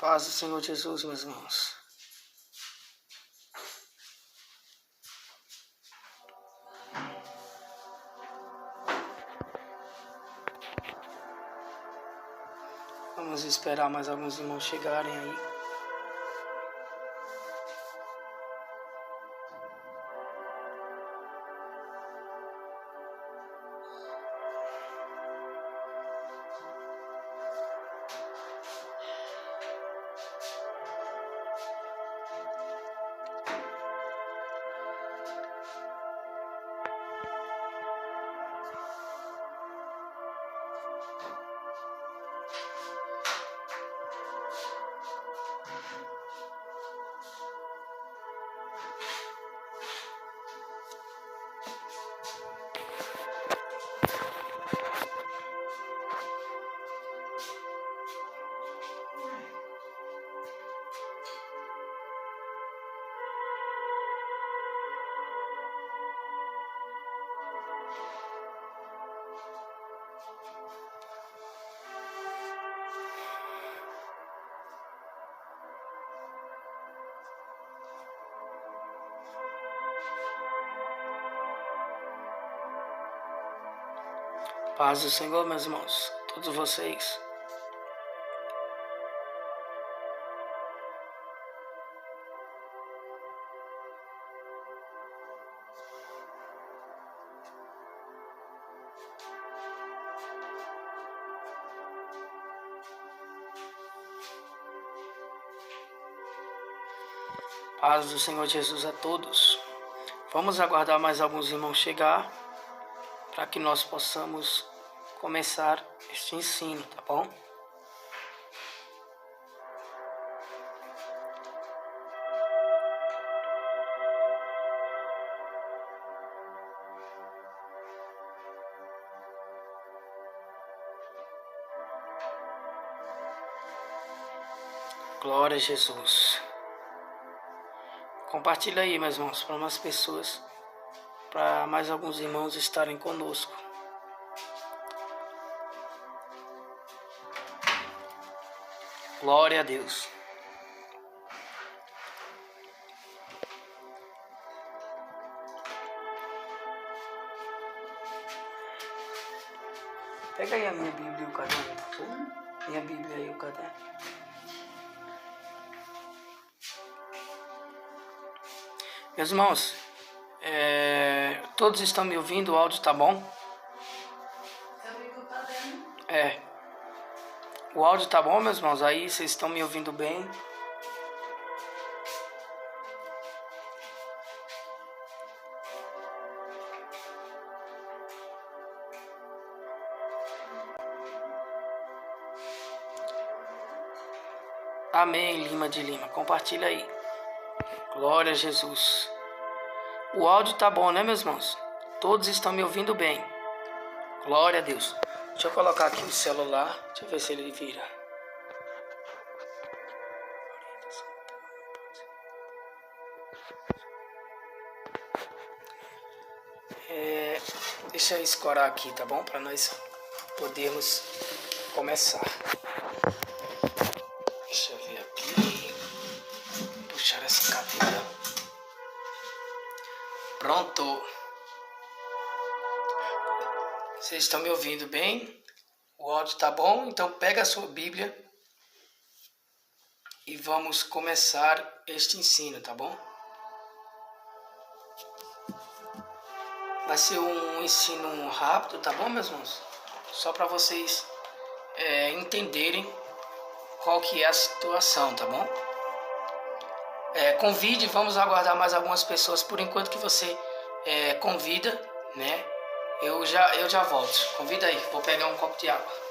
Paz do Senhor Jesus, meus irmãos. Vamos esperar mais alguns irmãos chegarem aí. Paz do Senhor, meus irmãos, todos vocês. Paz do Senhor Jesus a todos. Vamos aguardar mais alguns irmãos chegar para que nós possamos começar este ensino, tá bom? Glória a Jesus. Compartilha aí, meus irmãos, para mais pessoas, para mais alguns irmãos estarem conosco. Glória a Deus. Pega aí a minha Bíblia e o caderno, tá bom? Minha Bíblia e o caderno. Meus irmãos, todos estão me ouvindo? O áudio tá bom? O áudio tá bom, meus irmãos? Aí, vocês estão me ouvindo bem? Amém, Lima de Lima. Compartilha aí. Glória a Jesus. O áudio tá bom, né, meus irmãos? Todos estão me ouvindo bem. Glória a Deus. Deixa eu colocar aqui o celular. Deixa eu ver se ele vira. Deixa eu escorar aqui, tá bom? Para nós podermos começar. Deixa eu ver aqui. Puxar essa cadeira. Pronto. Vocês estão me ouvindo bem? O áudio tá bom? Então pega a sua Bíblia e vamos começar este ensino, tá bom? Vai ser um ensino rápido, tá bom, meus irmãos? Só para vocês entenderem qual que é a situação, tá bom? Convide, vamos aguardar mais algumas pessoas por enquanto que você convida, né? Eu já volto. Convida aí, vou pegar um copo de água.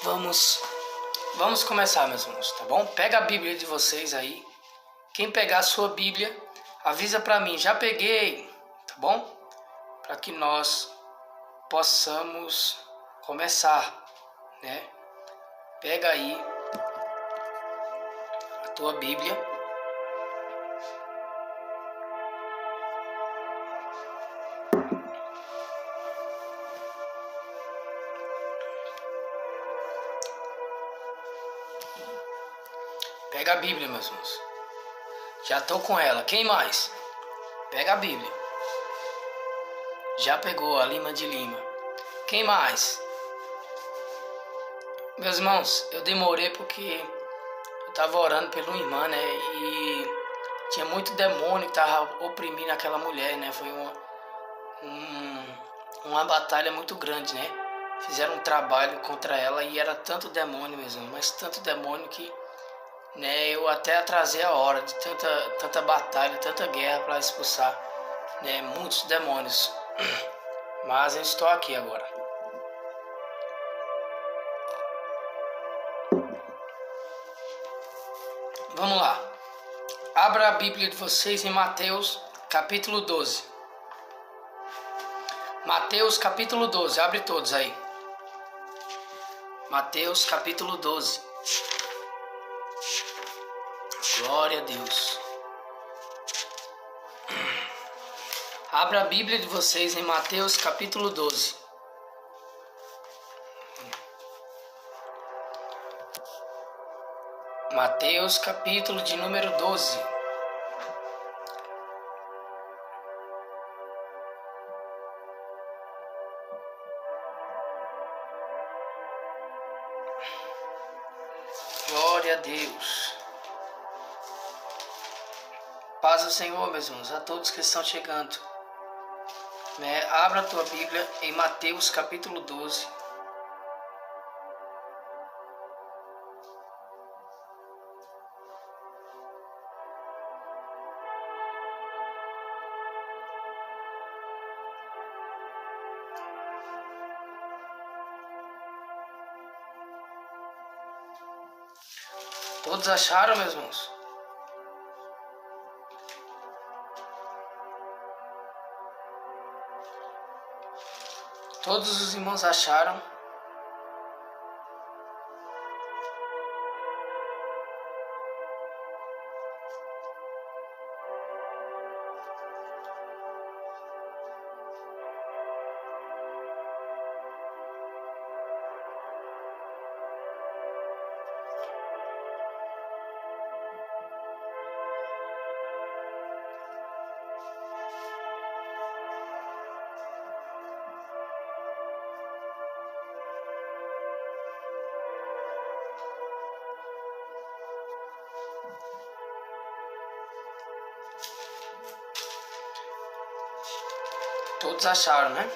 Vamos começar, meus irmãos, tá bom? Pega a Bíblia de vocês aí. Quem pegar a sua Bíblia, avisa para mim. Já peguei, tá bom? Para que nós possamos começar, né? Pega aí a tua Bíblia. Pega a Bíblia, meus irmãos. Já estou com ela. Quem mais? Pega a Bíblia. Já pegou a Lima de Lima. Quem mais? Meus irmãos, eu demorei porque eu estava orando pela irmã, né? E tinha muito demônio que estava oprimindo aquela mulher, né? Foi uma batalha muito grande, né? Fizeram um trabalho contra ela e era tanto demônio, meus irmãos, mas tanto demônio que, né, eu até atrasei a hora de tanta batalha, tanta guerra para expulsar, né, muitos demônios. Mas eu estou aqui agora. Vamos lá. Abra a Bíblia de vocês em Mateus capítulo 12. Mateus capítulo 12. Abre todos aí. Mateus capítulo 12. Glória a Deus. Abra a Bíblia de vocês em Mateus capítulo 12. Mateus capítulo de número 12. Glória a Deus. Paz do Senhor, meus irmãos, a todos que estão chegando. Né? Abra a tua Bíblia em Mateus capítulo 12. Todos acharam, meus irmãos? Todos os irmãos acharam? Todos acharam, né?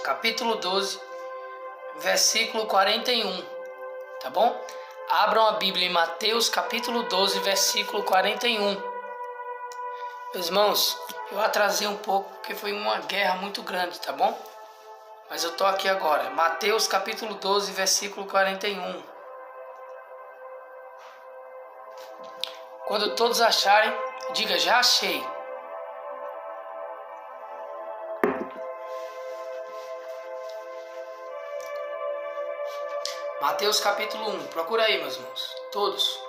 Capítulo 12, versículo 41, tá bom? Abram a Bíblia em Mateus capítulo 12, versículo 41. Meus irmãos, eu atrasei um pouco porque foi uma guerra muito grande, tá bom? Mas eu tô aqui agora. Mateus capítulo 12, versículo 41. Quando todos acharem, diga: já achei. Mateus capítulo 1. Procura aí, meus irmãos. Todos.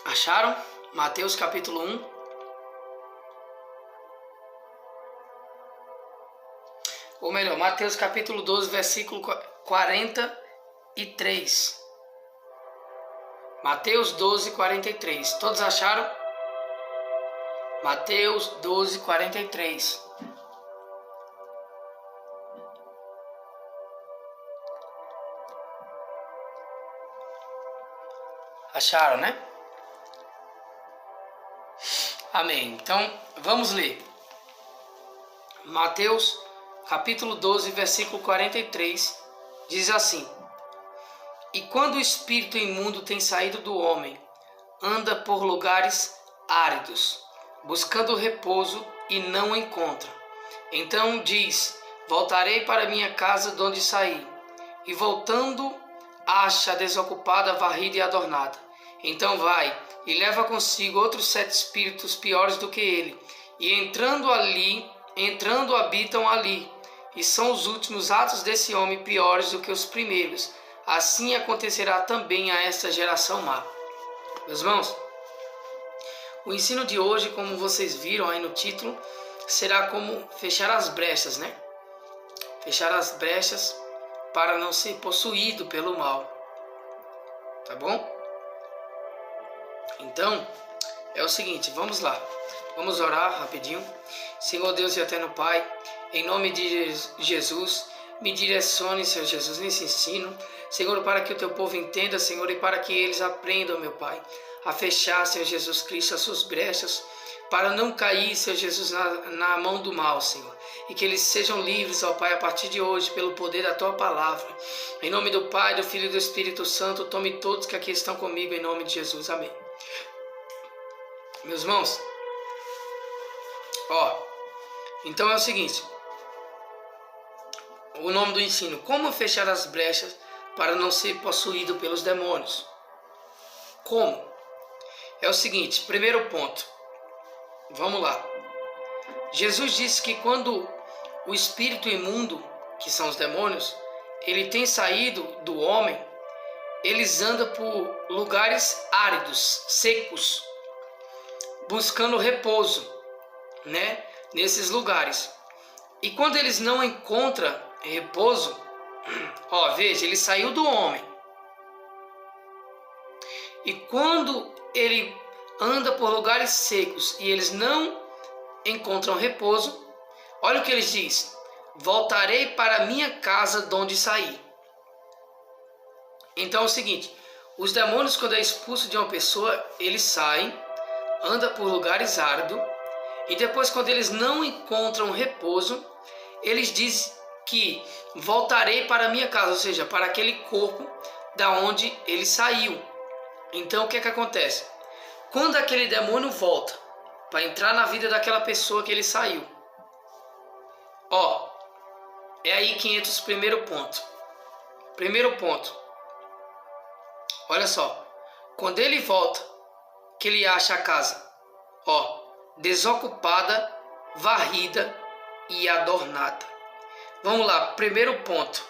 Acharam? Mateus capítulo 1. Ou melhor, Mateus capítulo 12, versículo 43. Mateus 12, 43. Todos acharam? Mateus 12, 43. Acharam, né? Amém. Então, vamos ler. Mateus capítulo 12, versículo 43. Diz assim: E quando o espírito imundo tem saído do homem, anda por lugares áridos, buscando repouso e não encontra. Então diz: voltarei para minha casa de onde saí. E voltando, acha desocupada, varrida e adornada. Então vai e leva consigo outros 7 espíritos piores do que ele, e entrando habitam ali. E são os últimos atos desse homem piores do que os primeiros. Assim acontecerá também a esta geração má. Meus irmãos, o ensino de hoje, como vocês viram aí no título, será como fechar as brechas, né? Fechar as brechas para não ser possuído pelo mal. Tá bom? Então, é o seguinte, vamos lá. Vamos orar rapidinho. Senhor Deus e eterno Pai, em nome de Jesus, me direcione, Senhor Jesus, nesse ensino. Senhor, para que o teu povo entenda, Senhor, e para que eles aprendam, meu Pai, a fechar, Senhor Jesus Cristo, as suas brechas, para não cair, Senhor Jesus, na mão do mal, Senhor. E que eles sejam livres, ó Pai, a partir de hoje, pelo poder da Tua Palavra. Em nome do Pai, do Filho e do Espírito Santo, tome todos que aqui estão comigo, em nome de Jesus. Amém. Meus irmãos, então é o seguinte, o nome do ensino: como fechar as brechas para não ser possuído pelos demônios. Como? É o seguinte, primeiro ponto, vamos lá. Jesus disse que quando o espírito imundo, que são os demônios, ele tem saído do homem, eles andam por lugares áridos, secos, buscando repouso, né? Nesses lugares. E quando eles não encontram repouso, veja, ele saiu do homem. E quando ele anda por lugares secos e eles não encontram repouso, olha o que ele diz: voltarei para minha casa de onde saí. Então é o seguinte, os demônios, quando é expulso de uma pessoa, eles saem, andam por lugares áridos, e depois, quando eles não encontram repouso, eles dizem que voltarei para a minha casa, ou seja, para aquele corpo da onde ele saiu. Então o que é que acontece? Quando aquele demônio volta para entrar na vida daquela pessoa que ele saiu, é aí que entra o primeiro ponto. Primeiro ponto, olha só, quando ele volta, que ele acha a casa, desocupada, varrida e adornada. Vamos lá, primeiro ponto.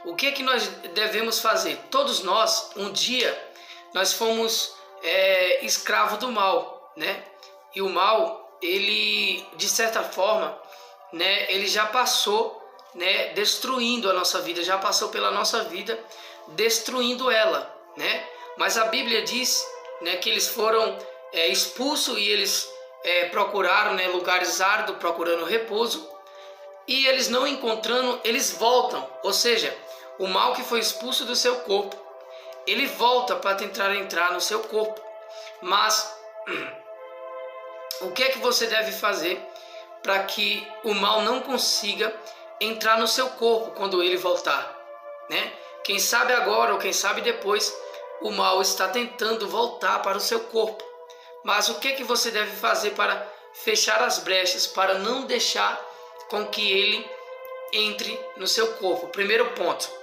O que é que nós devemos fazer? Todos nós, um dia, nós fomos escravos do mal, né? E o mal, ele, de certa forma, né, ele já passou, né, destruindo a nossa vida, já passou pela nossa vida, destruindo ela, né? Mas a Bíblia diz, né, que eles foram expulsos e eles procuraram, né, lugares áridos, procurando repouso, e eles não encontrando, eles voltam, ou seja, o mal que foi expulso do seu corpo, ele volta para tentar entrar no seu corpo. Mas o que é que você deve fazer para que o mal não consiga entrar no seu corpo quando ele voltar, né? Quem sabe agora ou quem sabe depois, o mal está tentando voltar para o seu corpo. Mas o que é que você deve fazer para fechar as brechas, para não deixar com que ele entre no seu corpo? Primeiro ponto.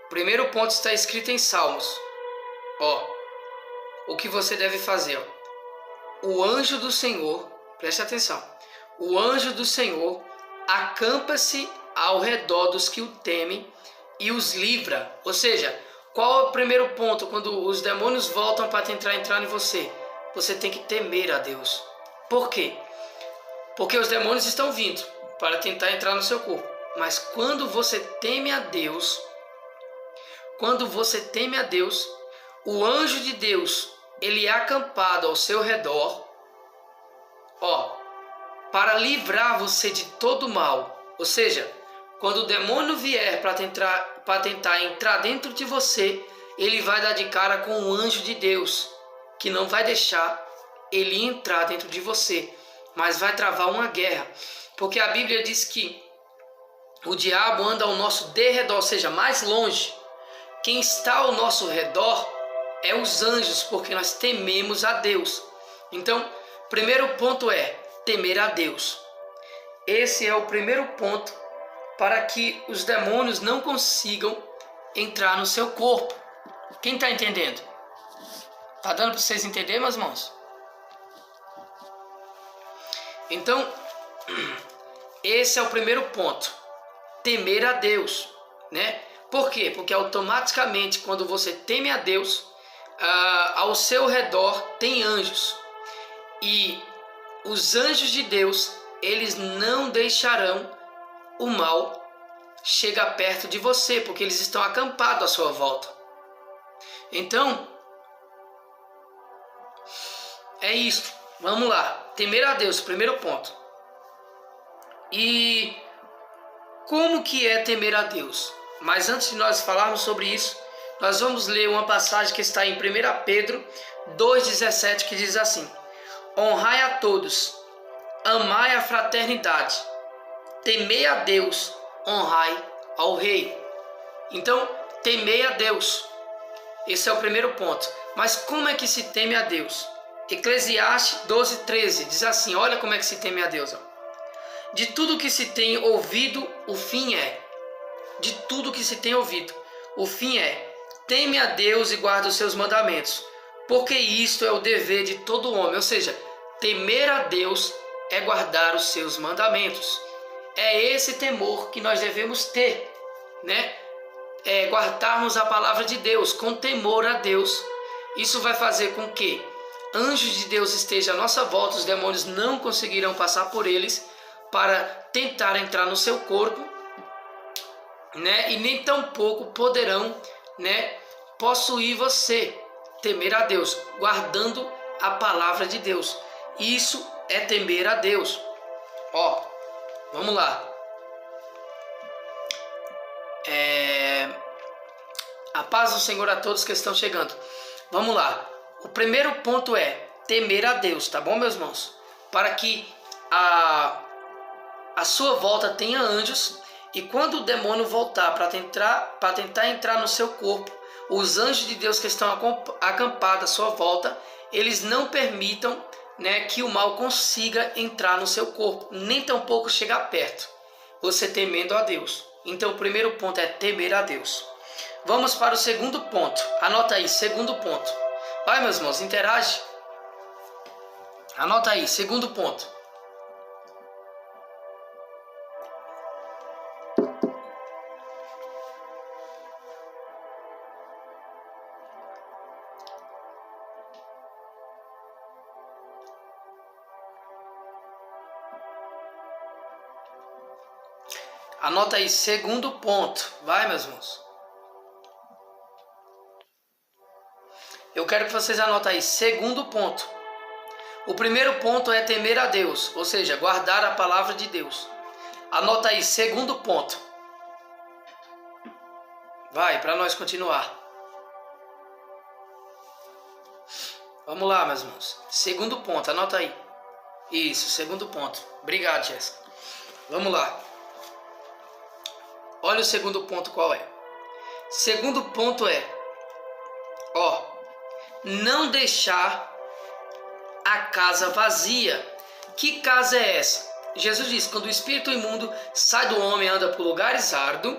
Primeiro ponto está escrito em Salmos. O que você deve fazer? O anjo do Senhor, preste atenção. O anjo do Senhor acampa-se ao redor dos que o temem e os livra. Ou seja, qual é o primeiro ponto quando os demônios voltam para tentar entrar em você? Você tem que temer a Deus. Por quê? Porque os demônios estão vindo para tentar entrar no seu corpo. Mas quando você teme a Deus, o anjo de Deus, ele é acampado ao seu redor, para livrar você de todo mal. Ou seja, quando o demônio vier para tentar entrar dentro de você, ele vai dar de cara com o anjo de Deus, que não vai deixar ele entrar dentro de você. mas vai travar uma guerra. Porque a Bíblia diz que o diabo anda ao nosso derredor, ou seja, mais longe. Quem está ao nosso redor é os anjos, porque nós tememos a Deus. Então, primeiro ponto é temer a Deus. Esse é o primeiro ponto para que os demônios não consigam entrar no seu corpo. Quem está entendendo? Tá dando para vocês entenderem, meus irmãos? Então, esse é o primeiro ponto. Temer a Deus, né? Por quê? Porque automaticamente, quando você teme a Deus, ao seu redor tem anjos. E os anjos de Deus, eles não deixarão o mal chegar perto de você, porque eles estão acampados à sua volta. Então, é isso. Vamos lá. Temer a Deus, primeiro ponto. E como que é temer a Deus? Mas antes de nós falarmos sobre isso, nós vamos ler uma passagem que está em 1 Pedro 2,17, que diz assim: honrai a todos, amai a fraternidade, temei a Deus, honrai ao rei. Então, temei a Deus. Esse é o primeiro ponto. Mas como é que se teme a Deus? Eclesiastes 12,13 diz assim, olha como é que se teme a Deus. De tudo que se tem ouvido, o fim é. De tudo que se tem ouvido, o fim é. Teme a Deus e guarda os seus mandamentos, porque isto é o dever de todo homem. Ou seja, temer a Deus é guardar os seus mandamentos. É esse temor que nós devemos ter, né? É guardarmos a palavra de Deus com temor a Deus. Isso vai fazer com que anjos de Deus estejam à nossa volta, os demônios não conseguirão passar por eles para tentar entrar no seu corpo, né? E nem tampouco poderão, né, possuir você. Temer a Deus, guardando a palavra de Deus. Isso é temer a Deus. Ó, vamos lá. A paz do Senhor a todos que estão chegando. Vamos lá. O primeiro ponto é temer a Deus, tá bom, meus irmãos? Para que a sua volta tenha anjos, e quando o demônio voltar para tentar entrar no seu corpo, os anjos de Deus que estão acampados à sua volta, eles não permitam, né, que o mal consiga entrar no seu corpo, nem tampouco chegar perto, você temendo a Deus. Então o primeiro ponto é temer a Deus. Vamos para o segundo ponto. Anota aí, segundo ponto. Vai, meus irmãos, interage. Anota aí, segundo ponto. Anota aí, segundo ponto. Vai, meus irmãos. Eu quero que vocês anotem aí, segundo ponto. O primeiro ponto é temer a Deus, ou seja, guardar a palavra de Deus. Anota aí, segundo ponto. Vai, para nós continuar. Vamos lá, meus irmãos. Segundo ponto, anota aí. Isso, segundo ponto. Obrigado, Jéssica. Vamos lá. Olha o segundo ponto qual é. Segundo ponto é, não deixar a casa vazia. Que casa é essa? Jesus diz, quando o espírito imundo sai do homem, anda por lugares áridos,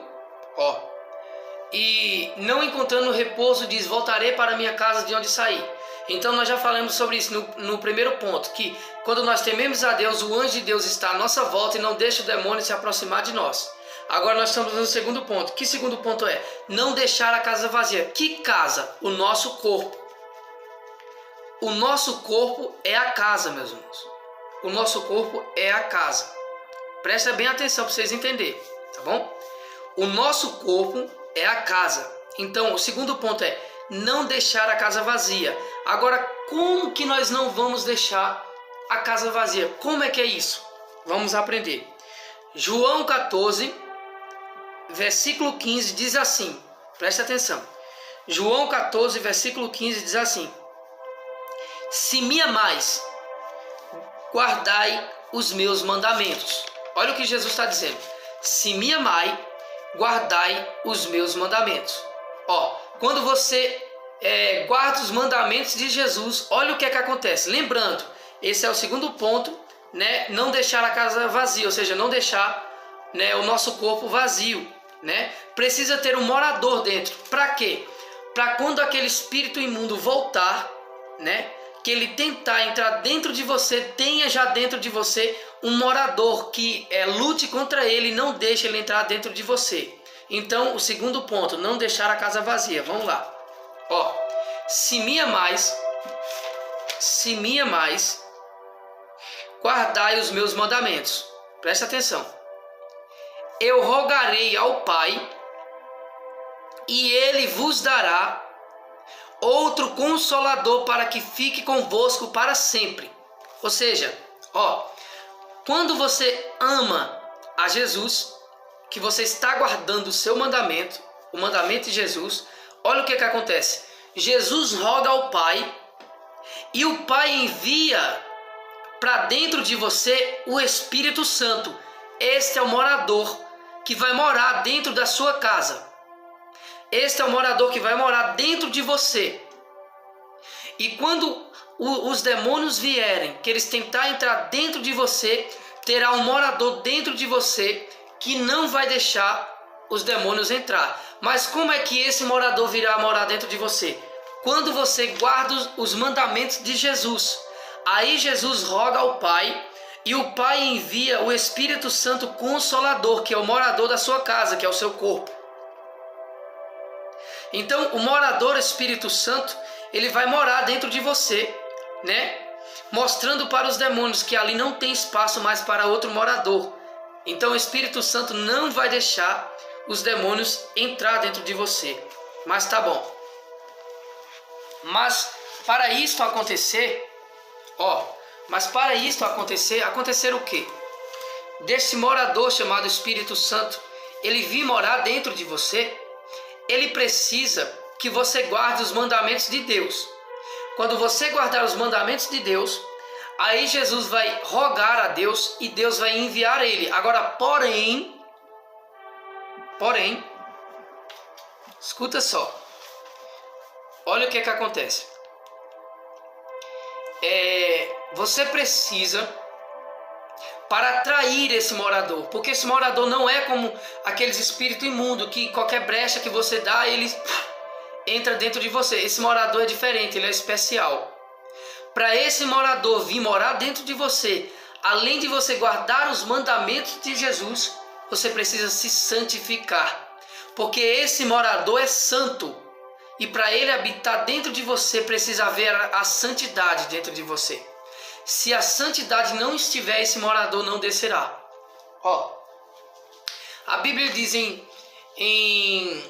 e não encontrando repouso, diz, voltarei para a minha casa de onde saí. Então nós já falamos sobre isso no primeiro ponto, que quando nós tememos a Deus, o anjo de Deus está à nossa volta e não deixa o demônio se aproximar de nós. Agora nós estamos no segundo ponto. Que segundo ponto é? Não deixar a casa vazia. Que casa? O nosso corpo. O nosso corpo é a casa, meus irmãos. O nosso corpo é a casa. Presta bem atenção para vocês entenderem, tá bom? O nosso corpo é a casa. Então, o segundo ponto é não deixar a casa vazia. Agora, como que nós não vamos deixar a casa vazia? Como é que é isso? Vamos aprender. João 14, versículo 15 diz assim. Presta atenção. João 14, versículo 15 diz assim: se me amais, guardai os meus mandamentos. Olha o que Jesus está dizendo. Se me amai, guardai os meus mandamentos. Quando você guarda os mandamentos de Jesus, olha o que é que acontece. Lembrando, esse é o segundo ponto, né? Não deixar a casa vazia, ou seja, não deixar, né, o nosso corpo vazio, né? Precisa ter um morador dentro. Para quê? Para quando aquele espírito imundo voltar, né, que ele tentar entrar dentro de você, tenha já dentro de você um morador que lute contra ele e não deixe ele entrar dentro de você. Então, o segundo ponto, não deixar a casa vazia. Vamos lá. Se me amais, guardai os meus mandamentos. Presta atenção. Eu rogarei ao Pai, e Ele vos dará outro Consolador para que fique convosco para sempre. Ou seja, quando você ama a Jesus, que você está guardando o seu mandamento, o mandamento de Jesus, olha o que acontece. Jesus roga ao Pai, e o Pai envia para dentro de você o Espírito Santo. Este é o morador que vai morar dentro da sua casa. Este é o morador que vai morar dentro de você. E quando os demônios vierem, que eles tentar entrar dentro de você, terá um morador dentro de você que não vai deixar os demônios entrar. Mas como é que esse morador virá morar dentro de você? Quando você guarda os mandamentos de Jesus. Aí Jesus roga ao Pai, e o Pai envia o Espírito Santo Consolador, que é o morador da sua casa, que é o seu corpo. Então, o morador Espírito Santo, ele vai morar dentro de você, né? Mostrando para os demônios que ali não tem espaço mais para outro morador. Então, o Espírito Santo não vai deixar os demônios entrar dentro de você. Mas tá bom. Mas para isto acontecer, acontecer o quê? Desse morador chamado Espírito Santo, ele vir morar dentro de você, ele precisa que você guarde os mandamentos de Deus. Quando você guardar os mandamentos de Deus, aí Jesus vai rogar a Deus e Deus vai enviar ele. Agora, porém, escuta só. Olha o que acontece. Você precisa, para atrair esse morador, porque esse morador não é como aqueles espíritos imundos que qualquer brecha que você dá, ele entra dentro de você. Esse morador é diferente, ele é especial. Para esse morador vir morar dentro de você, além de você guardar os mandamentos de Jesus, você precisa se santificar, porque esse morador é santo, e para ele habitar dentro de você precisa haver a santidade dentro de você. Se a santidade não estiver, esse morador não descerá. A Bíblia diz em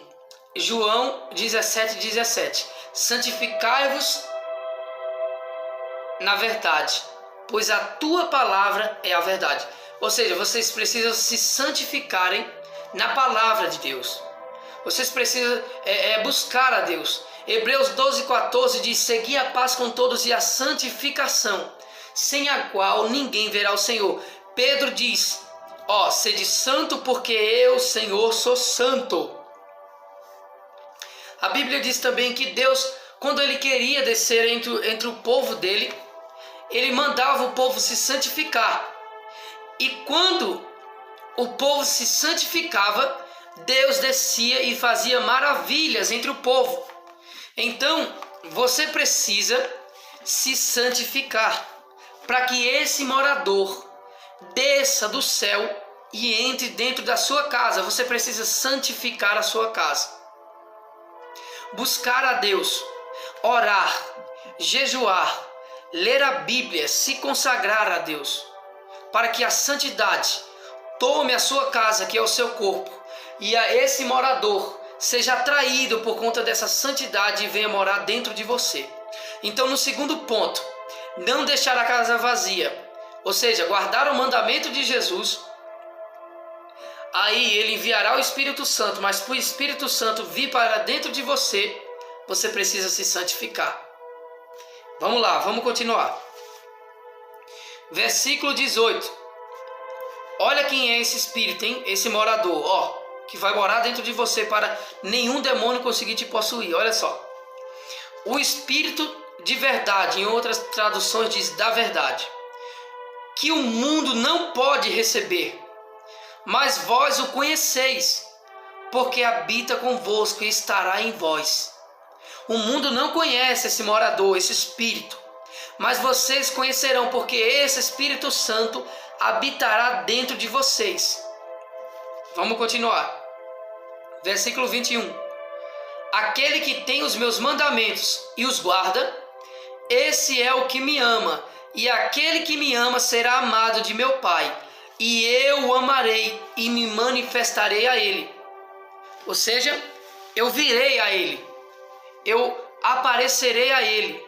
João 17:17: santificai-vos na verdade, pois a tua palavra é a verdade. Ou seja, vocês precisam se santificarem na palavra de Deus. Vocês precisam buscar a Deus. Hebreus 12:14 diz: segui a paz com todos e a santificação, sem a qual ninguém verá o Senhor. Pedro diz: sede santo, porque eu, Senhor, sou santo. A Bíblia diz também que Deus, quando ele queria descer entre o povo dele, ele mandava o povo se santificar. E quando o povo se santificava, Deus descia e fazia maravilhas entre o povo. Então, você precisa se santificar para que esse morador desça do céu e entre dentro da sua casa. Você precisa santificar a sua casa. Buscar a Deus, orar, jejuar, ler a Bíblia, se consagrar a Deus, para que a santidade tome a sua casa, que é o seu corpo, e a esse morador seja atraído por conta dessa santidade e venha morar dentro de você. Então, no segundo ponto, não deixar a casa vazia, ou seja, guardar o mandamento de Jesus. Aí ele enviará o Espírito Santo, mas para o Espírito Santo vir para dentro de você, você precisa se santificar. Vamos lá, vamos continuar. Versículo 18. Olha quem é esse espírito, hein? Esse morador, ó, que vai morar dentro de você para nenhum demônio conseguir te possuir. Olha só. O espírito de verdade, em outras traduções diz da verdade, que o mundo não pode receber, mas vós o conheceis, porque habita convosco e estará em vós. O mundo não conhece esse morador, esse espírito, mas vocês conhecerão, porque esse Espírito Santo habitará dentro de vocês. Vamos continuar. Versículo 21. Aquele que tem os meus mandamentos e os guarda, esse é o que me ama, e aquele que me ama será amado de meu Pai, e eu o amarei e me manifestarei a ele. Ou seja, eu virei a ele, eu aparecerei a ele,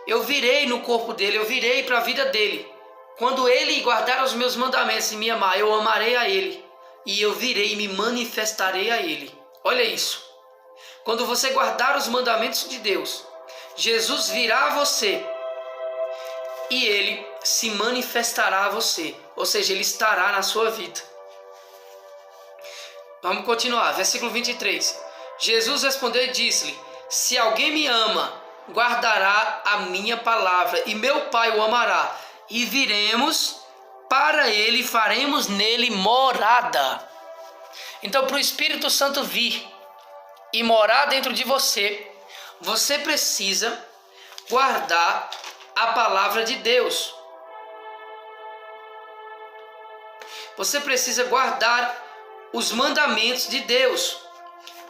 eu virei no corpo dele, eu virei para a vida dele. Quando ele guardar os meus mandamentos e me amar, eu amarei a ele, e eu virei e me manifestarei a ele. Olha isso. Quando você guardar os mandamentos de Deus, Jesus virá a você e ele se manifestará a você, ou seja, ele estará na sua vida. Vamos continuar, versículo 23. Jesus respondeu e disse-lhe: se alguém me ama, guardará a minha palavra, e meu Pai o amará, e viremos para ele e faremos nele morada. Então, para o Espírito Santo vir e morar dentro de você, você precisa guardar a palavra de Deus. Você precisa guardar os mandamentos de Deus.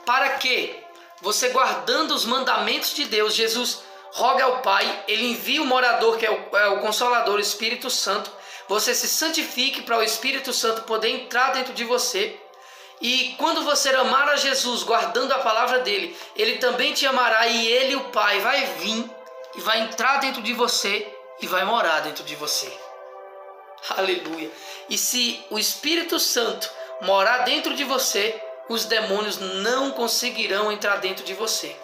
Para quê? Você guardando os mandamentos de Deus, Jesus roga ao Pai, ele envia o morador, que é o Consolador, o Espírito Santo. Você se santifique para o Espírito Santo poder entrar dentro de você. E quando você amar a Jesus, guardando a palavra dele, ele também te amará, e ele, o Pai, vai vir e vai entrar dentro de você e vai morar dentro de você. Aleluia. E se o Espírito Santo morar dentro de você, os demônios não conseguirão entrar dentro de você.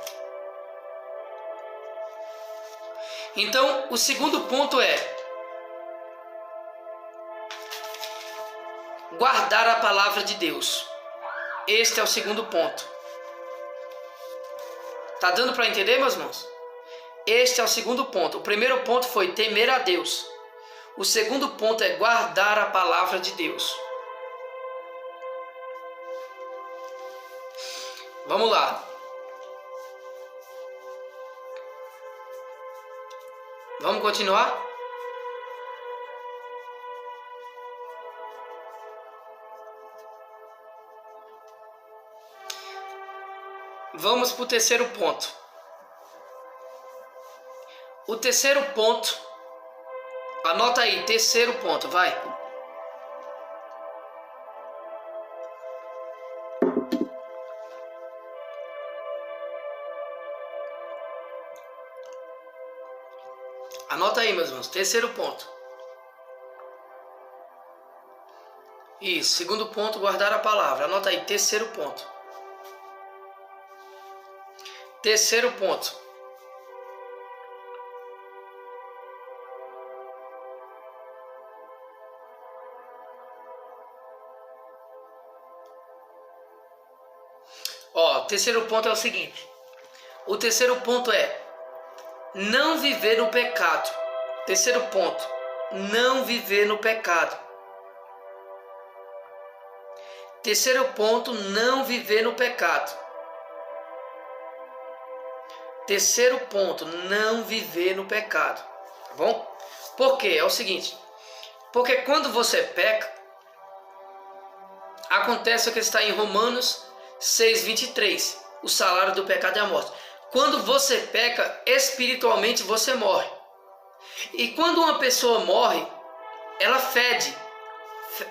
Então, o segundo ponto é guardar a palavra de Deus. Este é o segundo ponto. Tá dando para entender, meus irmãos? Este é o segundo ponto. O primeiro ponto foi temer a Deus. O segundo ponto é guardar a palavra de Deus. Vamos lá. Vamos continuar? Vamos para o terceiro ponto. O terceiro ponto, anota aí, terceiro ponto, vai. Anota aí, meus irmãos, terceiro ponto. Isso, segundo ponto, guardar a palavra. Anota aí, terceiro ponto. Terceiro ponto. Ó, o terceiro ponto é o seguinte. O terceiro ponto é não viver no pecado. Terceiro ponto, não viver no pecado. Terceiro ponto, não viver no pecado. Terceiro ponto, não viver no pecado. Tá bom? Por quê? É o seguinte. Porque quando você peca, acontece o que está em Romanos 6:23. O salário do pecado é a morte. Quando você peca, espiritualmente você morre. E quando uma pessoa morre, ela fede.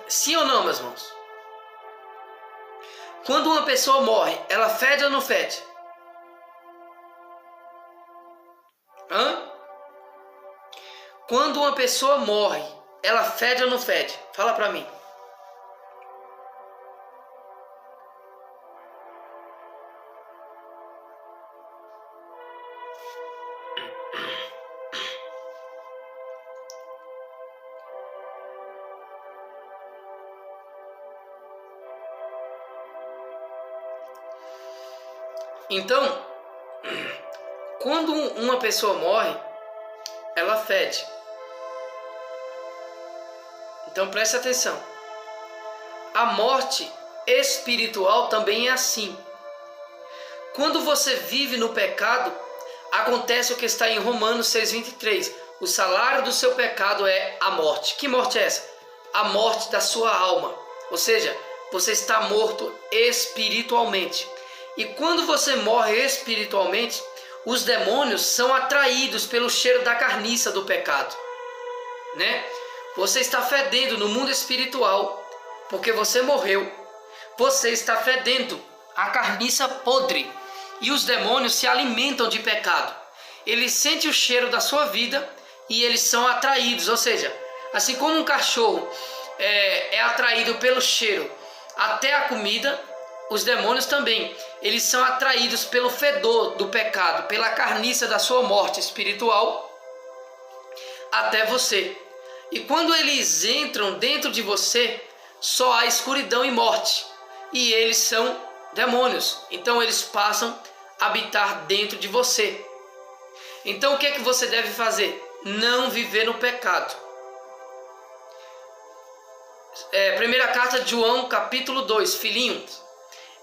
Sim ou não, meus irmãos? Quando uma pessoa morre, ela fede ou não fede? Hã? Quando uma pessoa morre, ela fede ou não fede? Fala pra mim. Então, quando uma pessoa morre, ela fede. Então preste atenção. A morte espiritual também é assim. Quando você vive no pecado, acontece o que está em Romanos 6,23. O salário do seu pecado é a morte. Que morte é essa? A morte da sua alma. Ou seja, você está morto espiritualmente. E quando você morre espiritualmente, os demônios são atraídos pelo cheiro da carniça do pecado, né? Você está fedendo no mundo espiritual, porque você morreu. Você está fedendo a carniça podre. E os demônios se alimentam de pecado. Eles sentem o cheiro da sua vida e eles são atraídos. Ou seja, assim como um cachorro é atraído pelo cheiro até a comida, os demônios também. Eles são atraídos pelo fedor do pecado, pela carniça da sua morte espiritual até você. E quando eles entram dentro de você, só há escuridão e morte. E eles são demônios. Então eles passam a habitar dentro de você. Então o que é que você deve fazer? Não viver no pecado. Primeira carta de João, capítulo 2. Filhinhos,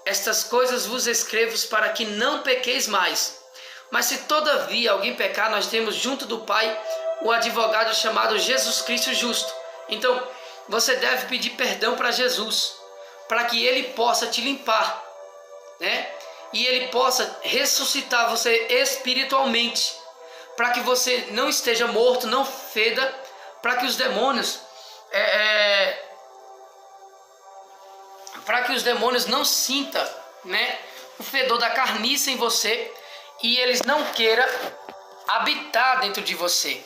estas coisas vos escrevo para que não pequeis mais. Mas se todavia alguém pecar, nós temos junto do Pai o advogado chamado Jesus Cristo justo. Então, você deve pedir perdão para Jesus, para que Ele possa te limpar, né? E Ele possa ressuscitar você espiritualmente, para que você não esteja morto, não feda, para que os demônios não sintam, né, o fedor da carniça em você e eles não queiram habitar dentro de você.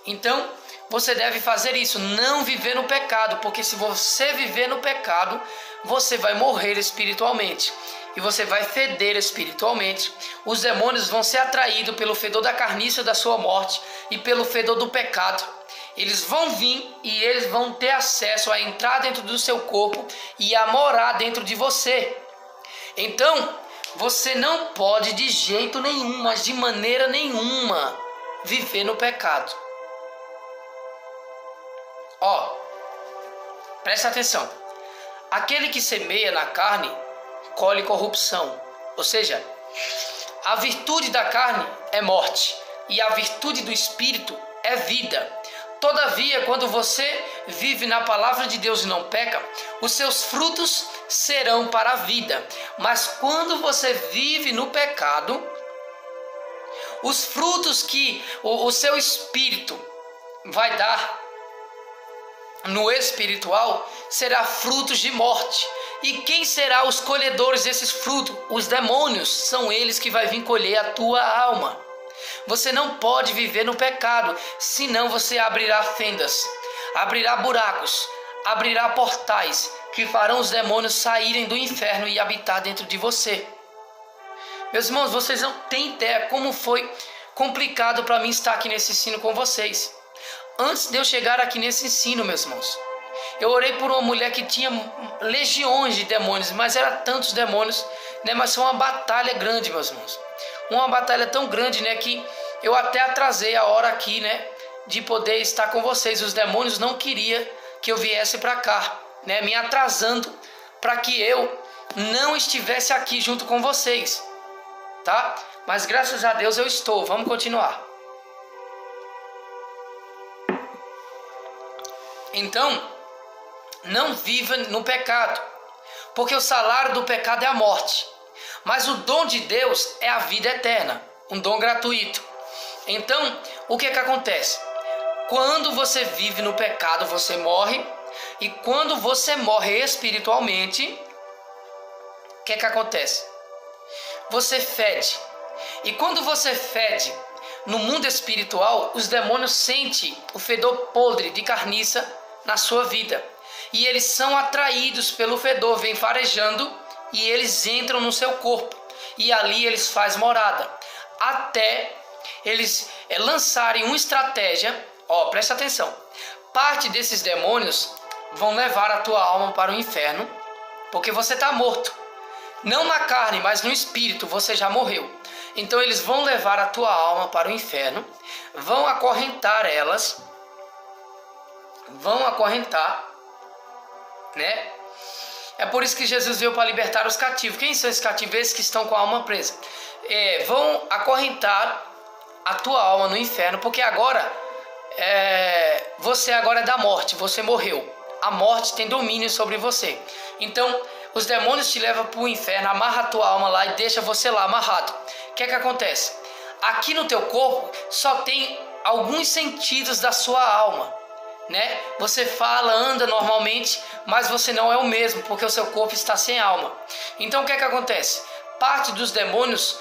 Então, você deve fazer isso, não viver no pecado, porque se você viver no pecado, você vai morrer espiritualmente e você vai feder espiritualmente. Os demônios vão ser atraídos pelo fedor da carniça da sua morte e pelo fedor do pecado. Eles vão vir e eles vão ter acesso a entrar dentro do seu corpo e a morar dentro de você. Então, você não pode de jeito nenhum, mas de maneira nenhuma, viver no pecado. Presta atenção. Aquele que semeia na carne, colhe corrupção. Ou seja, a virtude da carne é morte e a virtude do Espírito é vida. Todavia, quando você vive na palavra de Deus e não peca, os seus frutos serão para a vida. Mas quando você vive no pecado, os frutos que o seu espírito vai dar no espiritual será frutos de morte. E quem será os colhedores desses frutos? Os demônios. São eles que vai vir colher a tua alma. Você não pode viver no pecado, senão você abrirá fendas, abrirá buracos, abrirá portais que farão os demônios saírem do inferno e habitar dentro de você. Meus irmãos, vocês não têm ideia como foi complicado para mim estar aqui nesse ensino com vocês. Antes de eu chegar aqui nesse ensino, meus irmãos, eu orei por uma mulher que tinha legiões de demônios, mas eram tantos demônios, né? Mas foi uma batalha grande, meus irmãos. Uma batalha tão grande, né, que eu até atrasei a hora aqui, né, de poder estar com vocês. Os demônios não queriam que eu viesse para cá, né, me atrasando para que eu não estivesse aqui junto com vocês, tá? Mas graças a Deus eu estou. Vamos continuar. Então, não viva no pecado, porque o salário do pecado é a morte. Mas o dom de Deus é a vida eterna, um dom gratuito. Então, o que acontece? Quando você vive no pecado, você morre. E quando você morre espiritualmente, o que acontece? Você fede. E quando você fede no mundo espiritual, os demônios sentem o fedor podre de carniça na sua vida. E eles são atraídos pelo fedor, vem farejando, e eles entram no seu corpo. E ali eles fazem morada. Até eles lançarem uma estratégia. Presta atenção. Parte desses demônios vão levar a tua alma para o inferno, porque você está morto. Não na carne, mas no espírito, você já morreu. Então eles vão levar a tua alma para o inferno, vão acorrentar elas, né? É por isso que Jesus veio para libertar os cativos. Quem são esses cativos? Esses que estão com a alma presa. Vão acorrentar a tua alma no inferno, porque agora você agora é da morte, você morreu. A morte tem domínio sobre você. Então, os demônios te levam para o inferno, amarra a tua alma lá e deixa você lá amarrado. O que é que acontece? Aqui no teu corpo só tem alguns sentidos da sua alma, né? Você fala, anda normalmente, mas você não é o mesmo, porque o seu corpo está sem alma. Então o que é que acontece? Parte dos demônios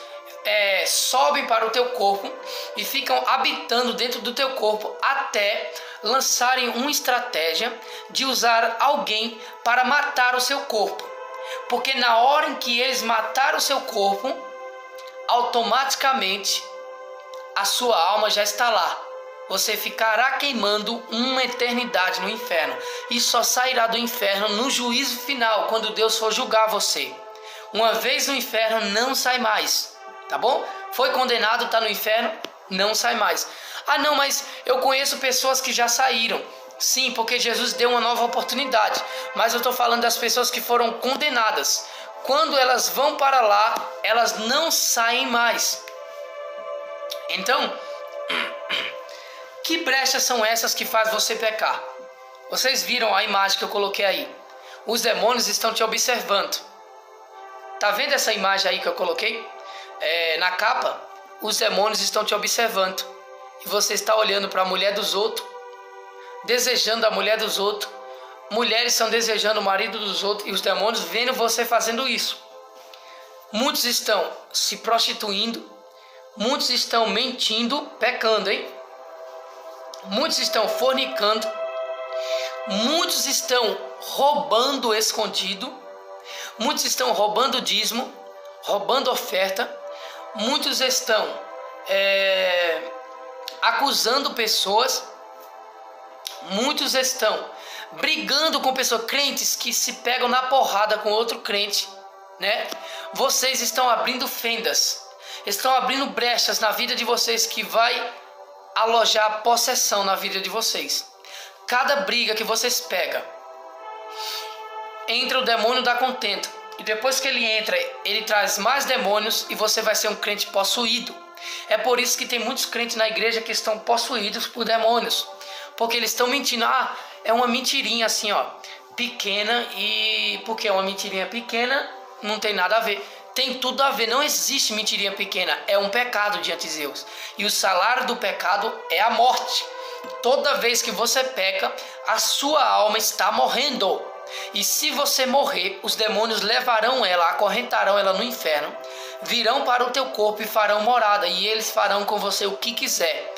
sobem para o teu corpo e ficam habitando dentro do teu corpo até lançarem uma estratégia de usar alguém para matar o seu corpo. Porque na hora em que eles mataram o seu corpo, automaticamente a sua alma já está lá. Você ficará queimando uma eternidade no inferno e só sairá do inferno no juízo final, quando Deus for julgar você. Uma vez no inferno, não sai mais, tá bom? Foi condenado, está no inferno, não sai mais. Ah não, mas eu conheço pessoas que já saíram. Sim, porque Jesus deu uma nova oportunidade, mas eu estou falando das pessoas que foram condenadas. Quando elas vão para lá, elas não saem mais. Então, que brechas são essas que faz você pecar? Vocês viram a imagem que eu coloquei aí? Os demônios estão te observando. Tá vendo essa imagem aí que eu coloquei? Na capa, os demônios estão te observando. E você está olhando para a mulher dos outros, desejando a mulher dos outros. Mulheres estão desejando o marido dos outros e os demônios vendo você fazendo isso. Muitos estão se prostituindo, muitos estão mentindo, pecando, hein? Muitos estão fornicando, muitos estão roubando escondido, muitos estão roubando dízimo, roubando oferta, muitos estão acusando pessoas, muitos estão brigando com pessoas, crentes que se pegam na porrada com outro crente, né? Vocês estão abrindo fendas, estão abrindo brechas na vida de vocês que vai alojar possessão na vida de vocês. Cada briga que vocês pegam, entra o demônio da contenda, e depois que ele entra, ele traz mais demônios e você vai ser um crente possuído. É por isso que tem muitos crentes na igreja que estão possuídos por demônios, porque eles estão mentindo. É uma mentirinha assim, ó, pequena, e porque é uma mentirinha pequena, não tem nada a ver. Tem tudo a ver, não existe mentirinha pequena, é um pecado diante de Deus. E o salário do pecado é a morte. Toda vez que você peca, a sua alma está morrendo. E se você morrer, os demônios levarão ela, acorrentarão ela no inferno, virão para o teu corpo e farão morada, e eles farão com você o que quiser.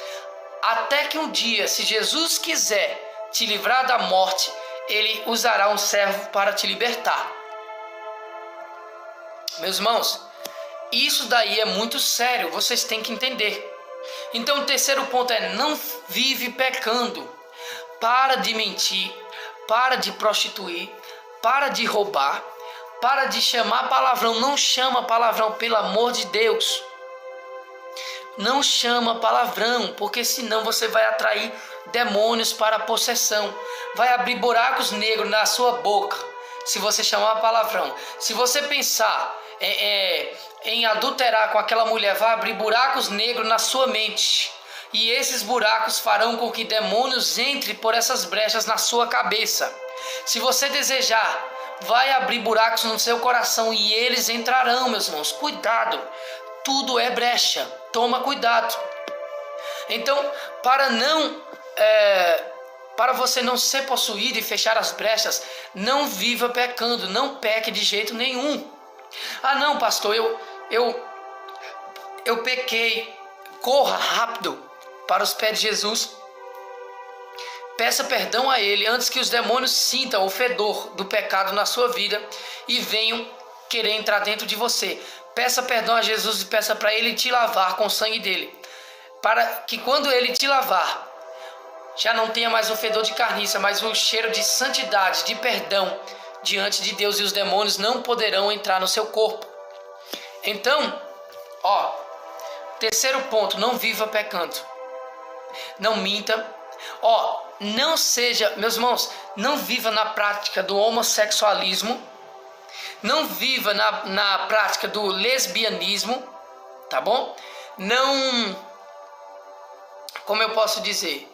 Até que um dia, se Jesus quiser te livrar da morte, ele usará um servo para te libertar. Meus irmãos, isso daí é muito sério, vocês têm que entender. Então o terceiro ponto é: não vive pecando. Para de mentir, para de prostituir, para de roubar, para de chamar palavrão. Não chama palavrão, pelo amor de Deus. Não chama palavrão, porque senão você vai atrair demônios para a possessão. Vai abrir buracos negros na sua boca se você chamar palavrão. Se você pensar em adulterar com aquela mulher, vai abrir buracos negros na sua mente. E esses buracos farão com que demônios entrem por essas brechas na sua cabeça. Se você desejar, vai abrir buracos no seu coração e eles entrarão, meus irmãos. Cuidado, tudo é brecha, toma cuidado. Então, para você não ser possuído e fechar as brechas, não viva pecando, não peque de jeito nenhum. Ah não, pastor, eu pequei. Corra rápido para os pés de Jesus, peça perdão a Ele antes que os demônios sintam o fedor do pecado na sua vida e venham querer entrar dentro de você. Peça perdão a Jesus e peça para Ele te lavar com o sangue dele, para que quando Ele te lavar, já não tenha mais o fedor de carniça, mas o cheiro de santidade, de perdão, diante de Deus e os demônios não poderão entrar no seu corpo. Então, terceiro ponto, não viva pecando. Não minta. Não seja, meus irmãos, não viva na prática do homossexualismo. Não viva na prática do lesbianismo, tá bom? Não, como eu posso dizer,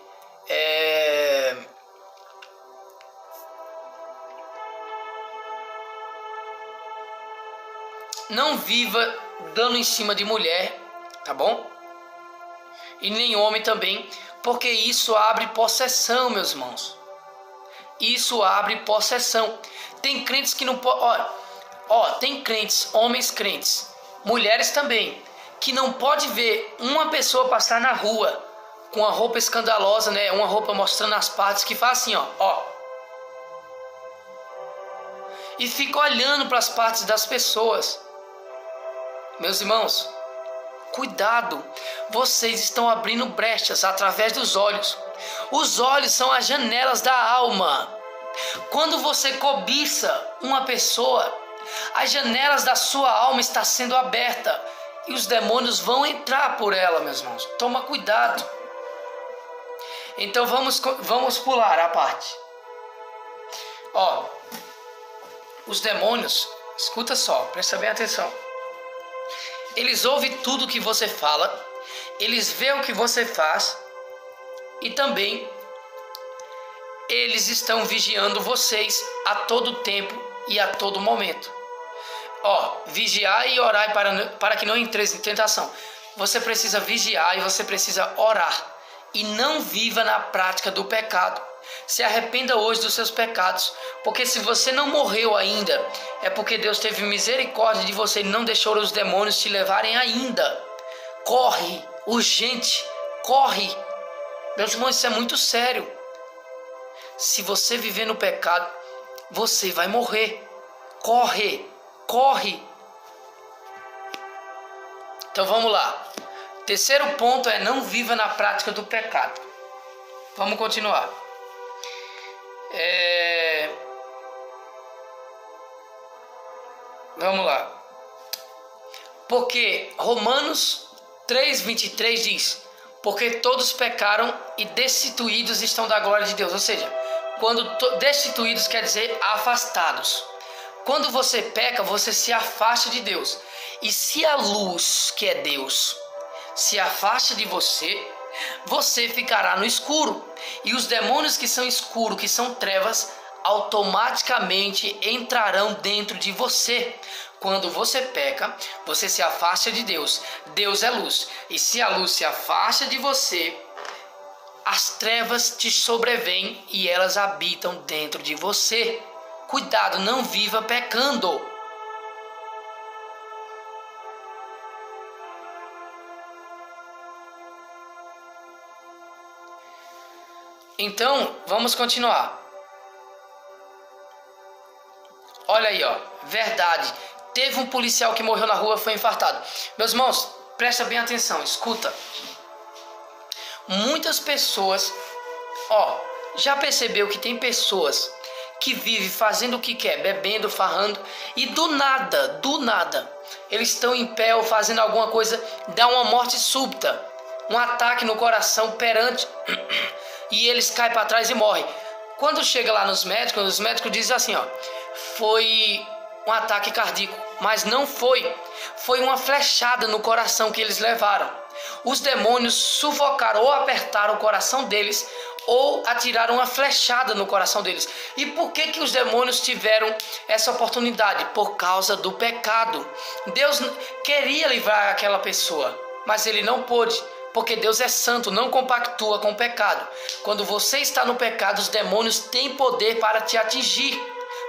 não viva dando em cima de mulher, tá bom? E nem homem também, porque isso abre possessão, meus irmãos. Isso abre possessão. Tem crentes que não podem... tem crentes, homens crentes, mulheres também, que não pode ver uma pessoa passar na rua com uma roupa escandalosa, né? Uma roupa mostrando as partes, que faz assim, e fica olhando para as partes das pessoas. Meus irmãos, cuidado, vocês estão abrindo brechas através dos olhos. Os olhos são as janelas da alma. Quando você cobiça uma pessoa, as janelas da sua alma estão sendo abertas e os demônios vão entrar por ela, meus irmãos. Toma cuidado. Então vamos pular a parte. Os demônios, escuta só, presta bem atenção. Eles ouvem tudo que você fala, eles veem o que você faz e também eles estão vigiando vocês a todo tempo e a todo momento. Vigiar e orar para que não entreis em tentação. Você precisa vigiar e você precisa orar. E não viva na prática do pecado. Se arrependa hoje dos seus pecados. Porque se você não morreu ainda, é porque Deus teve misericórdia de você e não deixou os demônios te levarem ainda. Corre, urgente, corre. Meus irmãos, isso é muito sério. Se você viver no pecado, você vai morrer. Corre. Então vamos lá. Terceiro ponto é não viva na prática do pecado. Vamos continuar. Vamos lá. Porque Romanos 3:23 diz: porque todos pecaram e destituídos estão da glória de Deus. Ou seja, quando destituídos quer dizer afastados. Quando você peca, você se afasta de Deus. E se a luz, que é Deus, se afasta de você, você ficará no escuro. E os demônios que são escuro, que são trevas, automaticamente entrarão dentro de você. Quando você peca, você se afasta de Deus. Deus é luz. E se a luz se afasta de você, as trevas te sobrevêm e elas habitam dentro de você. Cuidado, não viva pecando. Então, vamos continuar. Olha aí, verdade. Teve um policial que morreu na rua, foi infartado. Meus irmãos, presta bem atenção, escuta. Muitas pessoas, já percebeu que tem pessoas que vivem fazendo o que quer, bebendo, farrando, e do nada, eles estão em pé ou fazendo alguma coisa, dá uma morte súbita, um ataque no coração perante, e eles caem para trás e morrem. Quando chega lá nos médicos, os médicos dizem assim, foi um ataque cardíaco, mas não foi. Foi uma flechada no coração que eles levaram. Os demônios sufocaram ou apertaram o coração deles, ou atiraram uma flechada no coração deles. E por que os demônios tiveram essa oportunidade? Por causa do pecado. Deus queria livrar aquela pessoa, mas ele não pôde, porque Deus é santo, não compactua com o pecado. Quando você está no pecado, os demônios têm poder para te atingir,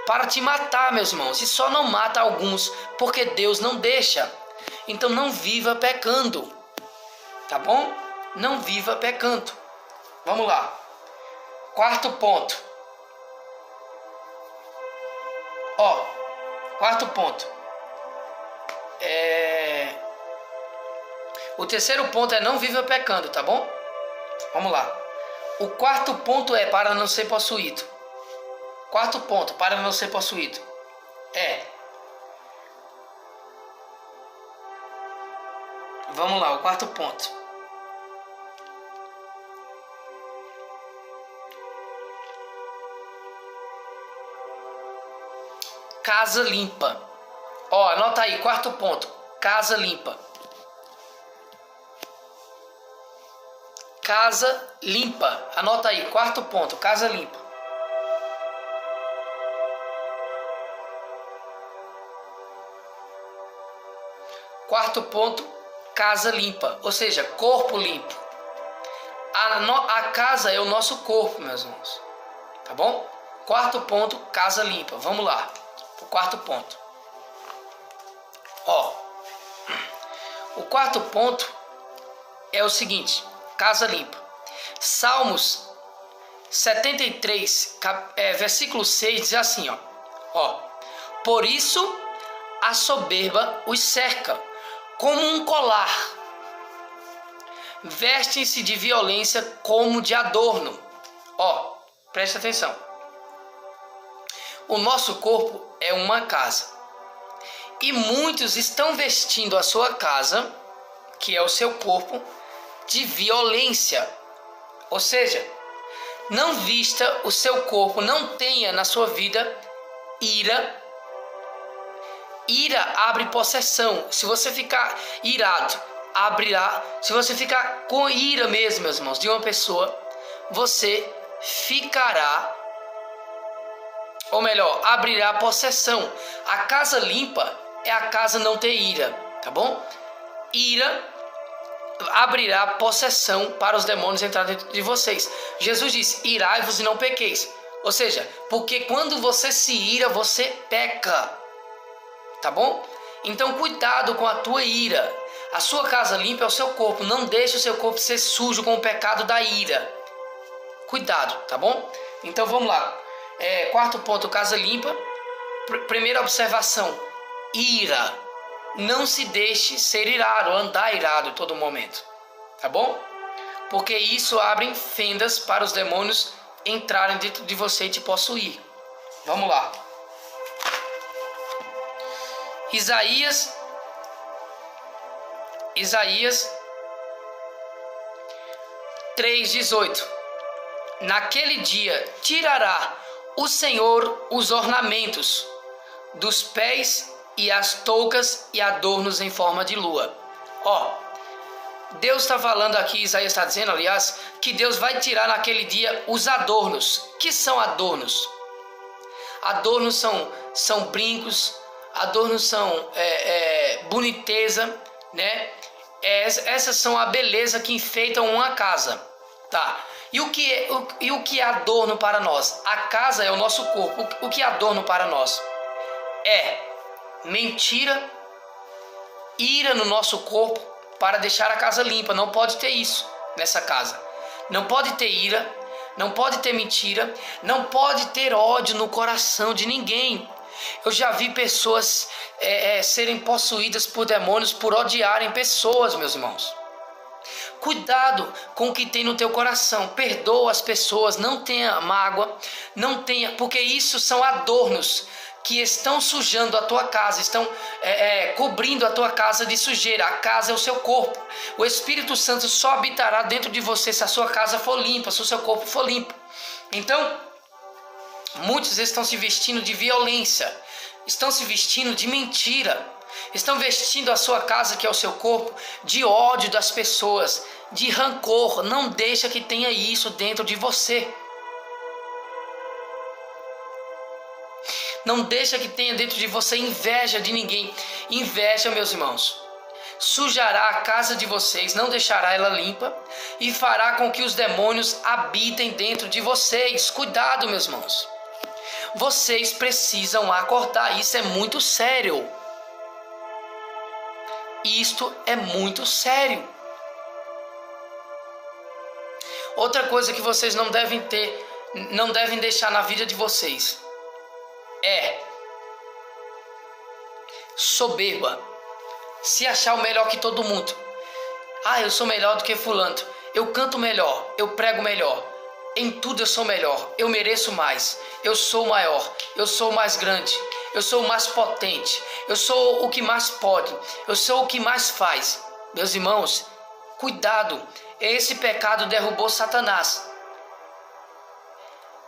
para te matar, meus irmãos. E só não mata alguns, porque Deus não deixa. Então não viva pecando, tá bom? Não viva pecando. Vamos lá. Quarto ponto. Quarto ponto. O terceiro ponto é não viva pecando, tá bom? Vamos lá. O quarto ponto é para não ser possuído. Quarto ponto para não ser possuído é... Vamos lá, o quarto ponto. Casa limpa. Ó, anota aí, quarto ponto. Casa limpa. Casa limpa. Anota aí, quarto ponto. Casa limpa. Quarto ponto, casa limpa. Ou seja, corpo limpo. A casa é o nosso corpo, meus irmãos. Tá bom? Quarto ponto, casa limpa. Vamos lá. O quarto ponto. Ó. O quarto ponto é o seguinte. Casa limpa. Salmos 73, versículo 6 diz assim, ó. Por isso a soberba os cerca como um colar. Vestem-se de violência como de adorno. Ó, presta atenção. O nosso corpo é uma casa. E muitos estão vestindo a sua casa, que é o seu corpo, de violência. Ou seja, não vista o seu corpo, não tenha na sua vida ira. Ira abre possessão. Se você ficar irado, abrirá. Se você ficar com ira mesmo, meus irmãos, de uma pessoa, você ficará, ou melhor, abrirá possessão. A casa limpa é a casa não ter ira, tá bom? Ira abrirá possessão para os demônios entrar dentro de vocês. Jesus disse, irai-vos e não pequeis. Ou seja, porque quando você se ira, você peca. Tá bom? Então cuidado com a tua ira. A sua casa limpa é o seu corpo. Não deixe o seu corpo ser sujo com o pecado da ira. Cuidado, tá bom? Então vamos lá. Quarto ponto, casa limpa. Primeira observação, ira. Não se deixe ser irado, andar irado todo momento. Tá bom? Porque isso abre fendas para os demônios entrarem dentro de você e te possuir. Vamos lá. Isaías 3:18. Naquele dia tirará o Senhor os ornamentos dos pés e as toucas e adornos em forma de lua. Ó, Deus está falando aqui, Isaías está dizendo, aliás, que Deus vai tirar naquele dia os adornos. Que são adornos? Adornos são brincos, adornos são boniteza, né? Essas são a beleza que enfeitam uma casa, tá? E o que é adorno para nós? A casa é o nosso corpo. O que é adorno para nós? É mentira, ira no nosso corpo para deixar a casa limpa. Não pode ter isso nessa casa. Não pode ter ira, não pode ter mentira, não pode ter ódio no coração de ninguém. Eu já vi pessoas serem possuídas por demônios por odiarem pessoas, meus irmãos. Cuidado com o que tem no teu coração. Perdoa as pessoas, não tenha mágoa, não tenha, porque isso são adornos que estão sujando a tua casa, estão cobrindo a tua casa de sujeira. A casa é o seu corpo. O Espírito Santo só habitará dentro de você se a sua casa for limpa, se o seu corpo for limpo. Então, muitos estão se vestindo de violência, estão se vestindo de mentira, estão vestindo a sua casa, que é o seu corpo, de ódio das pessoas, de rancor. Não deixa que tenha isso dentro de você. Não deixa que tenha dentro de você inveja de ninguém. Inveja, meus irmãos, sujará a casa de vocês, não deixará ela limpa e fará com que os demônios habitem dentro de vocês. Cuidado, meus irmãos. Vocês precisam acordar. Isso é muito sério. Isto é muito sério. Outra coisa que vocês não devem ter, não devem deixar na vida de vocês é soberba. Se achar o melhor que todo mundo. Ah, eu sou melhor do que fulano. Eu canto melhor, eu prego melhor. Em tudo eu sou melhor, eu mereço mais, eu sou maior, eu sou mais grande, eu sou o mais potente, eu sou o que mais pode, eu sou o que mais faz. Meus irmãos, cuidado, esse pecado derrubou Satanás.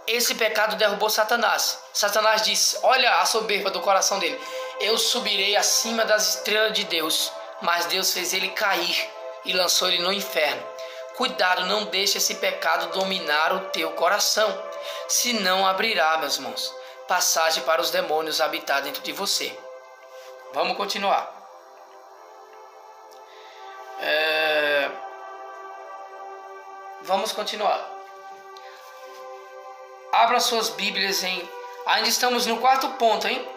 Esse pecado derrubou Satanás. Satanás disse, olha a soberba do coração dele, eu subirei acima das estrelas de Deus, mas Deus fez ele cair e lançou ele no inferno. Cuidado, não deixe esse pecado dominar o teu coração, senão abrirá, meus irmãos, passagem para os demônios habitar dentro de você. Vamos continuar. Vamos continuar. Abra suas Bíblias em... Ainda estamos no quarto ponto, hein?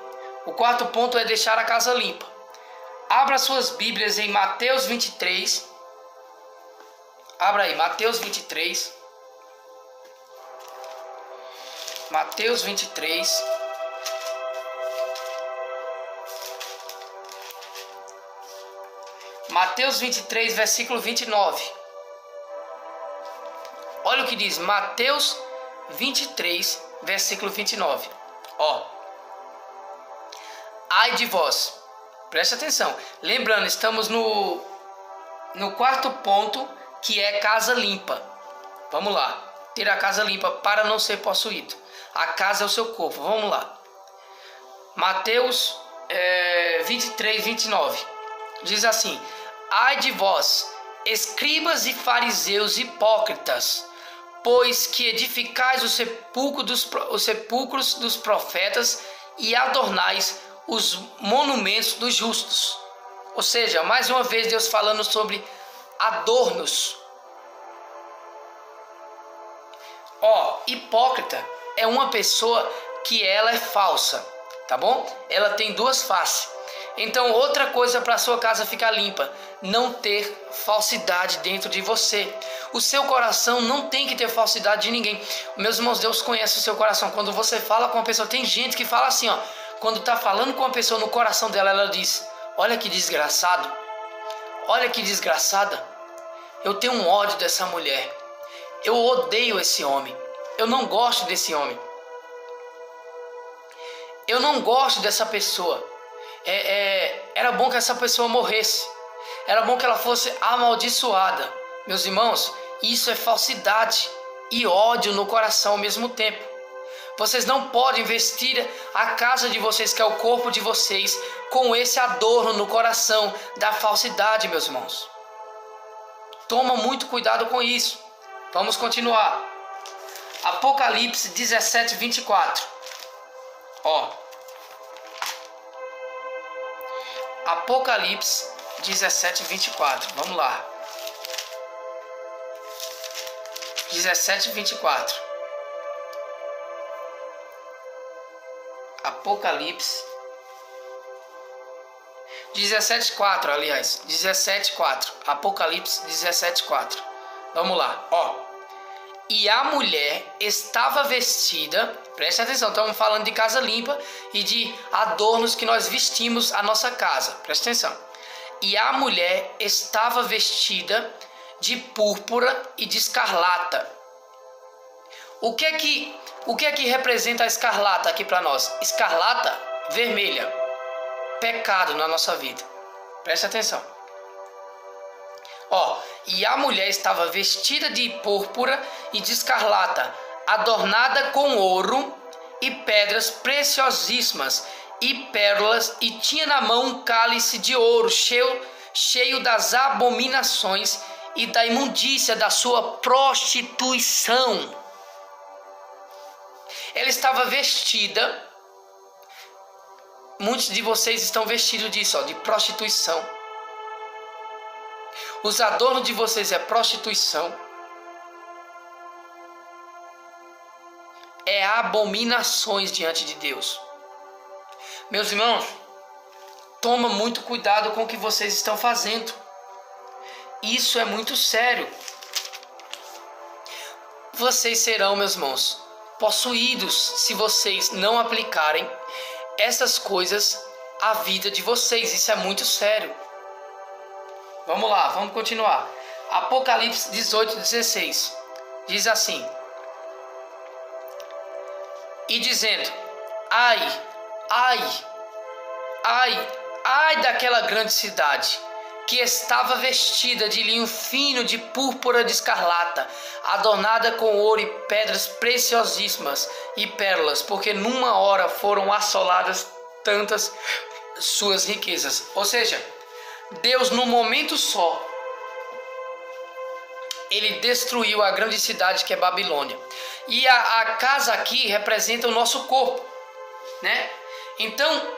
O quarto ponto é deixar a casa limpa. Abra suas Bíblias em Mateus 23. Abra aí, Mateus 23. Mateus 23. Mateus 23, versículo 29. Olha o que diz Mateus 23, versículo 29. Ó. Ai de vós. Preste atenção. Lembrando, estamos no quarto ponto, que é casa limpa. Vamos lá. Ter a casa limpa para não ser possuído. A casa é o seu corpo. Vamos lá. Mateus 23, 29. Diz assim: ai de vós, escribas e fariseus hipócritas, pois que edificais os sepulcros dos profetas e adornais os monumentos dos justos. Ou seja, mais uma vez Deus falando sobre adornos. Hipócrita é uma pessoa que ela é falsa, tá bom? Ela tem duas faces. Então, outra coisa para a sua casa ficar limpa, não ter falsidade dentro de você. O seu coração não tem que ter falsidade de ninguém. Meus irmãos, Deus conhece o seu coração. Quando você fala com uma pessoa, tem gente que fala assim, ó, quando está falando com uma pessoa no coração dela, ela diz: olha que desgraçado, olha que desgraçada, eu tenho um ódio dessa mulher, eu odeio esse homem, eu não gosto desse homem, eu não gosto dessa pessoa. Era bom que essa pessoa morresse, era bom que ela fosse amaldiçoada. Meus irmãos, isso é falsidade e ódio no coração ao mesmo tempo. Vocês não podem vestir a casa de vocês, que é o corpo de vocês, com esse adorno no coração da falsidade, meus irmãos. Toma muito cuidado com isso. Vamos continuar. Apocalipse 17, 24. Apocalipse 17, 24. Vamos lá. 17, 24. Apocalipse 17, 4, aliás. 17, 4. Apocalipse 17, 4. Vamos lá. E a mulher estava vestida, preste atenção, estamos falando de casa limpa e de adornos que nós vestimos a nossa casa, preste atenção. E a mulher estava vestida de púrpura e de escarlata. O que é que representa a escarlata aqui para nós? Escarlata, vermelha, pecado na nossa vida. Preste atenção. E a mulher estava vestida de púrpura e de escarlata, adornada com ouro e pedras preciosíssimas e pérolas, e tinha na mão um cálice de ouro cheio das abominações e da imundícia da sua prostituição. Ela estava vestida, muitos de vocês estão vestidos disso, de prostituição. Os adornos de vocês é prostituição, é abominações diante de Deus. Meus irmãos, toma muito cuidado com o que vocês estão fazendo. Isso é muito sério. Vocês serão, meus irmãos, possuídos se vocês não aplicarem essas coisas à vida de vocês. Isso é muito sério. Vamos lá, vamos continuar. Apocalipse 18, 16. Diz assim: e dizendo: ai, ai, ai, ai daquela grande cidade, que estava vestida de linho fino, de púrpura de escarlata, adornada com ouro e pedras preciosíssimas e pérolas, porque numa hora foram assoladas tantas suas riquezas. Ou seja, Deus, num momento só, ele destruiu a grande cidade que é Babilônia. E a casa aqui representa o nosso corpo, né? Então,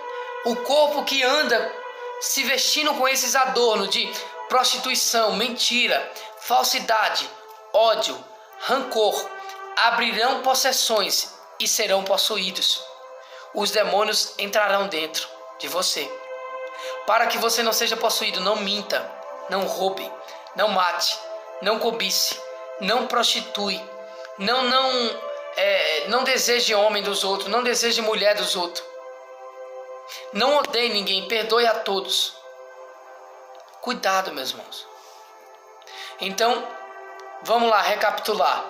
o corpo que anda se vestindo com esses adornos de prostituição, mentira, falsidade, ódio, rancor, abrirão possessões e serão possuídos. Os demônios entrarão dentro de você. Para que você não seja possuído, não minta, não roube, não mate, não cobice, não prostitui, não deseje homem dos outros, não deseje mulher dos outros. Não odeie ninguém, perdoe a todos. Cuidado, meus irmãos. Então, vamos lá recapitular.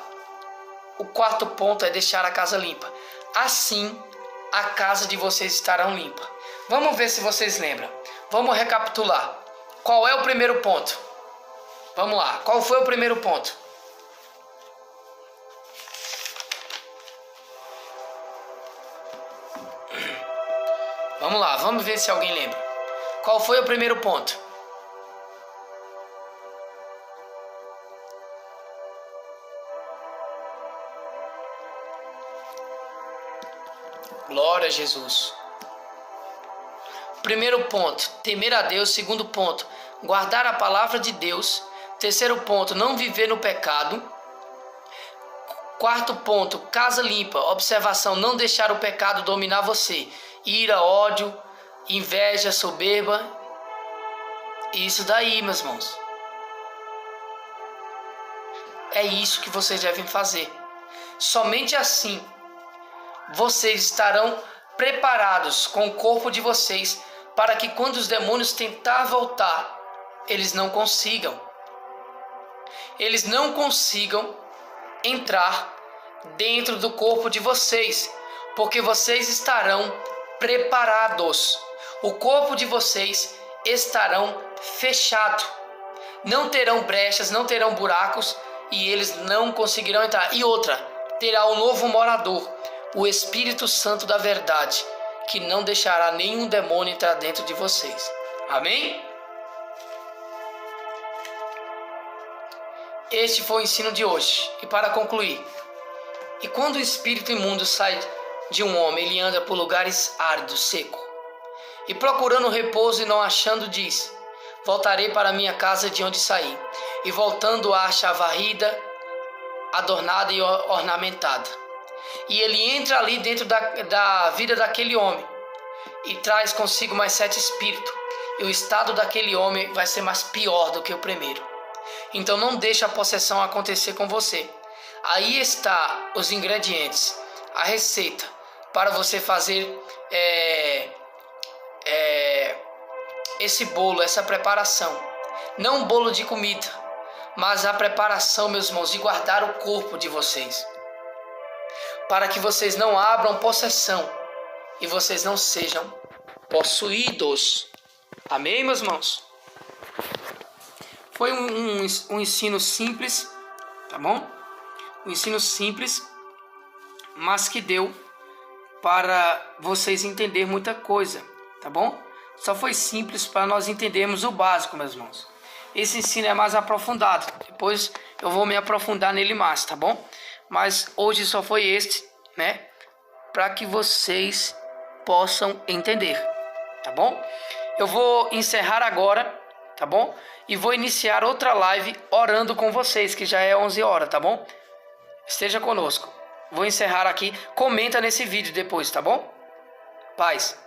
O quarto ponto é deixar a casa limpa. Assim, a casa de vocês estará limpa. Vamos ver se vocês lembram. Vamos recapitular. Qual é o primeiro ponto? Vamos lá. Qual foi o primeiro ponto? Vamos lá, vamos ver se alguém lembra. Qual foi o primeiro ponto? Glória a Jesus. Primeiro ponto, temer a Deus. Segundo ponto, guardar a palavra de Deus. Terceiro ponto, não viver no pecado. Quarto ponto, casa limpa. Observação, não deixar o pecado dominar você. Ira, ódio, inveja, soberba. Isso daí, meus irmãos. É isso que vocês devem fazer. Somente assim vocês estarão preparados com o corpo de vocês para que quando os demônios tentar voltar, eles não consigam. Eles não consigam entrar dentro do corpo de vocês, porque vocês estarão preparados. O corpo de vocês estarão fechado. Não terão brechas, não terão buracos e eles não conseguirão entrar. E outra, terá um novo morador, o Espírito Santo da verdade, que não deixará nenhum demônio entrar dentro de vocês. Amém? Este foi o ensino de hoje. E para concluir, e quando o espírito imundo sai de um homem, ele anda por lugares áridos, seco, e procurando repouso e não achando, diz: voltarei para minha casa de onde saí. E voltando acha varrida, adornada e ornamentada. E ele entra ali dentro da vida daquele homem e traz consigo mais 7 espíritos. E o estado daquele homem vai ser mais pior do que o primeiro. Então não deixe a possessão acontecer com você. Aí está os ingredientes, a receita para você fazer esse bolo, essa preparação. Não um bolo de comida, mas a preparação, meus irmãos, de guardar o corpo de vocês, para que vocês não abram possessão e vocês não sejam possuídos. Amém, meus irmãos? Foi um ensino simples, tá bom? Um ensino simples, mas que deu para vocês entenderem muita coisa, tá bom? Só foi simples para nós entendermos o básico, meus irmãos. Esse ensino é mais aprofundado. Depois eu vou me aprofundar nele mais, tá bom? Mas hoje só foi este, né? Para que vocês possam entender, tá bom? Eu vou encerrar agora, tá bom? E vou iniciar outra live orando com vocês, que já é 11 horas, tá bom? Esteja conosco. Vou encerrar aqui. Comenta nesse vídeo depois, tá bom? Paz.